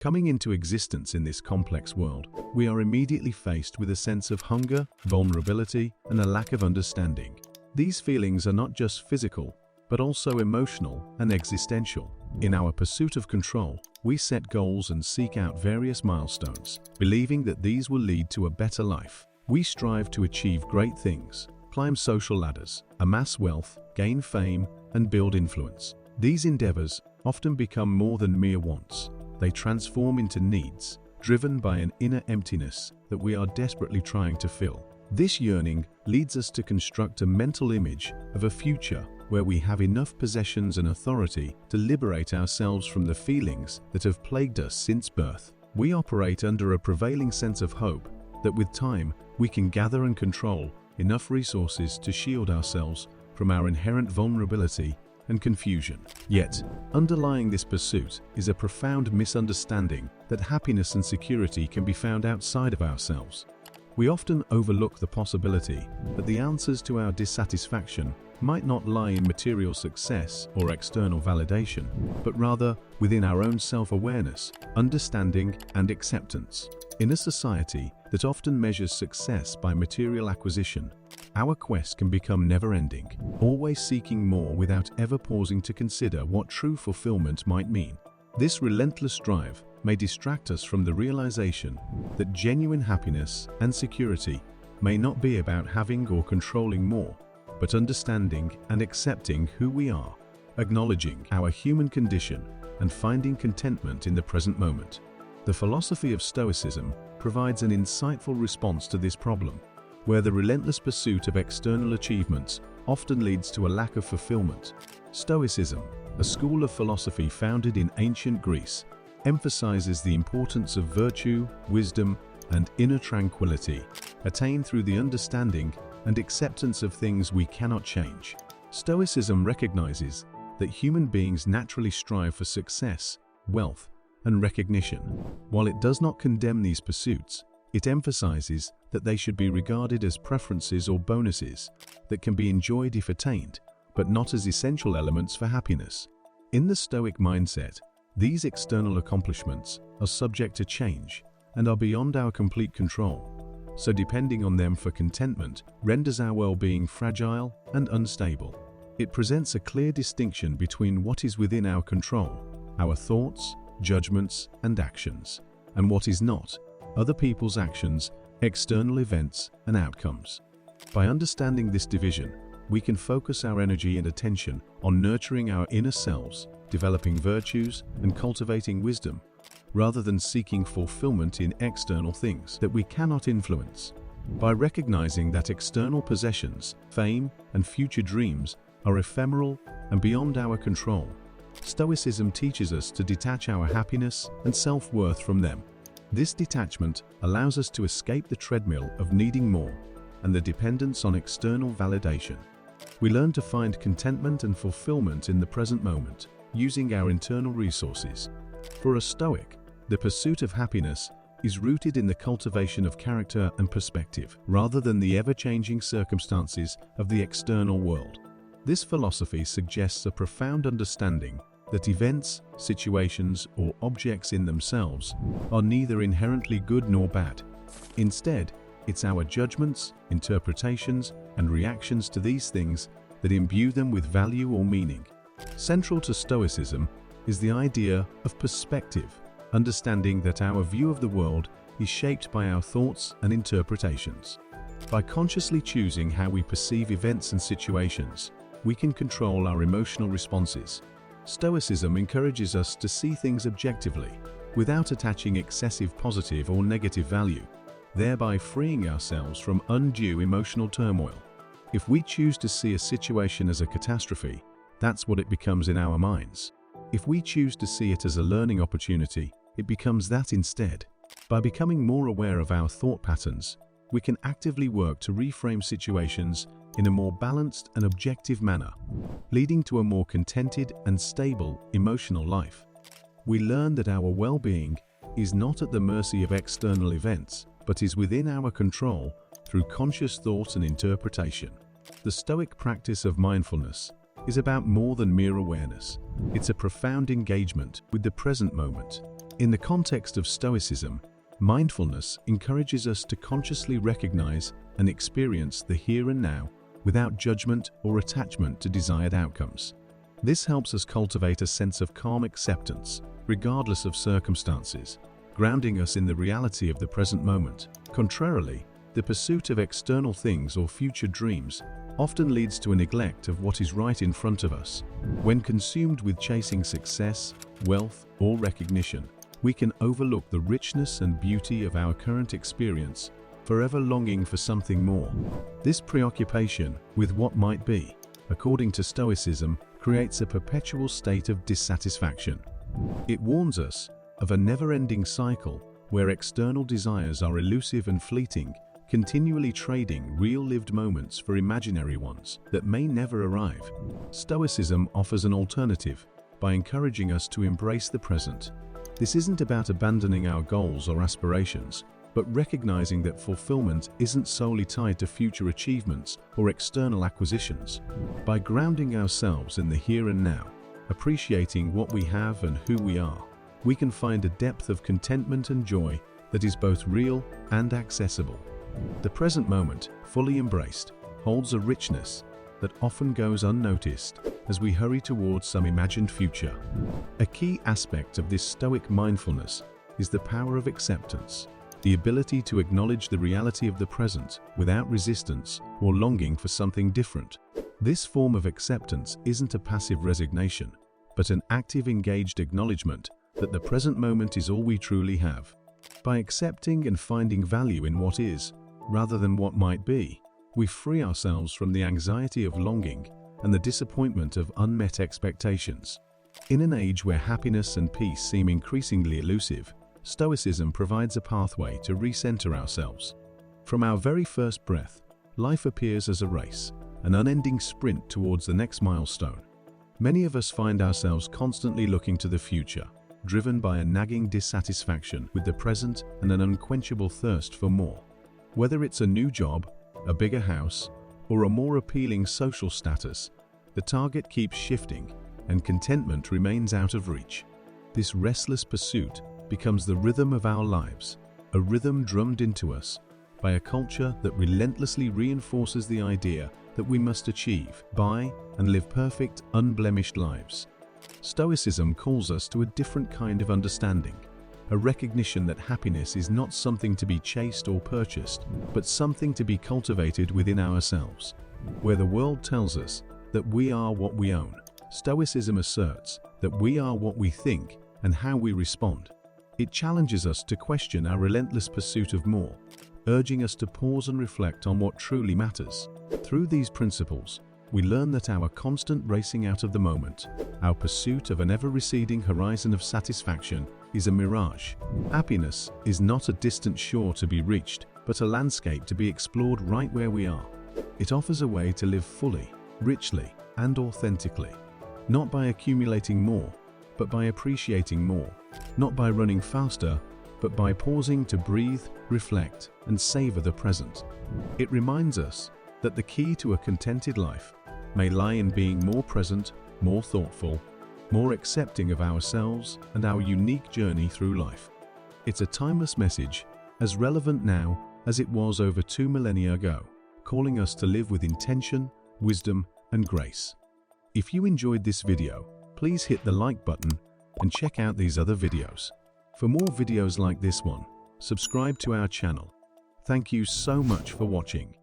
Coming into existence in this complex world, we are immediately faced with a sense of hunger, vulnerability, and a lack of understanding. These feelings are not just physical, but also emotional and existential. In our pursuit of control, we set goals and seek out various milestones, believing that these will lead to a better life. We strive to achieve great things, climb social ladders, amass wealth, gain fame, and build influence. These endeavors often become more than mere wants. They transform into needs, driven by an inner emptiness that we are desperately trying to fill. This yearning leads us to construct a mental image of a future where we have enough possessions and authority to liberate ourselves from the feelings that have plagued us since birth. We operate under a prevailing sense of hope that with time we can gather and control enough resources to shield ourselves from our inherent vulnerability and confusion. Yet, underlying this pursuit is a profound misunderstanding that happiness and security can be found outside of ourselves. We often overlook the possibility that the answers to our dissatisfaction might not lie in material success or external validation, but rather within our own self-awareness, understanding, and acceptance. In a society that often measures success by material acquisition, our quest can become never-ending, always seeking more without ever pausing to consider what true fulfillment might mean. This relentless drive may distract us from the realization that genuine happiness and security may not be about having or controlling more, but understanding and accepting who we are, acknowledging our human condition, and finding contentment in the present moment. The philosophy of Stoicism provides an insightful response to this problem, where the relentless pursuit of external achievements often leads to a lack of fulfillment. Stoicism, a school of philosophy founded in ancient Greece, emphasizes the importance of virtue, wisdom, and inner tranquility, attained through the understanding and acceptance of things we cannot change. Stoicism recognizes that human beings naturally strive for success, wealth, and recognition. While it does not condemn these pursuits, it emphasizes that they should be regarded as preferences or bonuses that can be enjoyed if attained, but not as essential elements for happiness. In the Stoic mindset, these external accomplishments are subject to change and are beyond our complete control, so depending on them for contentment renders our well-being fragile and unstable. It presents a clear distinction between what is within our control, our thoughts, judgments, and actions, and what is not, other people's actions, external events, and outcomes. By understanding this division, we can focus our energy and attention on nurturing our inner selves, developing virtues, and cultivating wisdom, rather than seeking fulfillment in external things that we cannot influence. By recognizing that external possessions, fame, and future dreams are ephemeral and beyond our control, Stoicism teaches us to detach our happiness and self-worth from them. This detachment allows us to escape the treadmill of needing more and the dependence on external validation. We learn to find contentment and fulfillment in the present moment, using our internal resources. For a Stoic, the pursuit of happiness is rooted in the cultivation of character and perspective, rather than the ever-changing circumstances of the external world. This philosophy suggests a profound understanding that events, situations, or objects in themselves are neither inherently good nor bad. Instead, it's our judgments, interpretations, and reactions to these things that imbue them with value or meaning. Central to Stoicism is the idea of perspective, understanding that our view of the world is shaped by our thoughts and interpretations. By consciously choosing how we perceive events and situations, we can control our emotional responses. Stoicism encourages us to see things objectively, without attaching excessive positive or negative value, thereby freeing ourselves from undue emotional turmoil. If we choose to see a situation as a catastrophe, that's what it becomes in our minds. If we choose to see it as a learning opportunity, it becomes that instead. By becoming more aware of our thought patterns, we can actively work to reframe situations in a more balanced and objective manner, leading to a more contented and stable emotional life. We learn that our well-being is not at the mercy of external events, but is within our control through conscious thought and interpretation. The Stoic practice of mindfulness is about more than mere awareness. It's a profound engagement with the present moment. In the context of Stoicism, mindfulness encourages us to consciously recognize and experience the here and now without judgment or attachment to desired outcomes. This helps us cultivate a sense of calm acceptance, regardless of circumstances, grounding us in the reality of the present moment. Contrarily, the pursuit of external things or future dreams often leads to a neglect of what is right in front of us. When consumed with chasing success, wealth, or recognition, we can overlook the richness and beauty of our current experience, forever longing for something more. This preoccupation with what might be, according to Stoicism, creates a perpetual state of dissatisfaction. It warns us of a never-ending cycle where external desires are elusive and fleeting, continually trading real-lived moments for imaginary ones that may never arrive. Stoicism offers an alternative by encouraging us to embrace the present. This isn't about abandoning our goals or aspirations, but recognizing that fulfillment isn't solely tied to future achievements or external acquisitions. By grounding ourselves in the here and now, appreciating what we have and who we are, we can find a depth of contentment and joy that is both real and accessible. The present moment, fully embraced, holds a richness that often goes unnoticed as we hurry towards some imagined future. A key aspect of this Stoic mindfulness is the power of acceptance, the ability to acknowledge the reality of the present without resistance or longing for something different. This form of acceptance isn't a passive resignation, but an active, engaged acknowledgement that the present moment is all we truly have. By accepting and finding value in what is, rather than what might be, we free ourselves from the anxiety of longing and the disappointment of unmet expectations. In an age where happiness and peace seem increasingly elusive, Stoicism provides a pathway to recenter ourselves. From our very first breath, life appears as a race, an unending sprint towards the next milestone. Many of us find ourselves constantly looking to the future, driven by a nagging dissatisfaction with the present and an unquenchable thirst for more. Whether it's a new job, a bigger house, or a more appealing social status, the target keeps shifting and contentment remains out of reach. This restless pursuit becomes the rhythm of our lives, a rhythm drummed into us by a culture that relentlessly reinforces the idea that we must achieve, buy, and live perfect, unblemished lives. Stoicism calls us to a different kind of understanding, a recognition that happiness is not something to be chased or purchased, but something to be cultivated within ourselves. Where the world tells us that we are what we own, Stoicism asserts that we are what we think and how we respond. It challenges us to question our relentless pursuit of more, urging us to pause and reflect on what truly matters. Through these principles, we learn that our constant racing out of the moment, our pursuit of an ever-receding horizon of satisfaction, is a mirage. Happiness is not a distant shore to be reached, but a landscape to be explored right where we are. It offers a way to live fully, richly, and authentically, not by accumulating more, but by appreciating more, not by running faster, but by pausing to breathe, reflect, and savor the present. It reminds us that the key to a contented life may lie in being more present, more thoughtful, more accepting of ourselves and our unique journey through life. It's a timeless message, as relevant now as it was over 2 millennia ago, calling us to live with intention, wisdom, and grace. If you enjoyed this video, please hit the like button and check out these other videos. For more videos like this one, subscribe to our channel. Thank you so much for watching.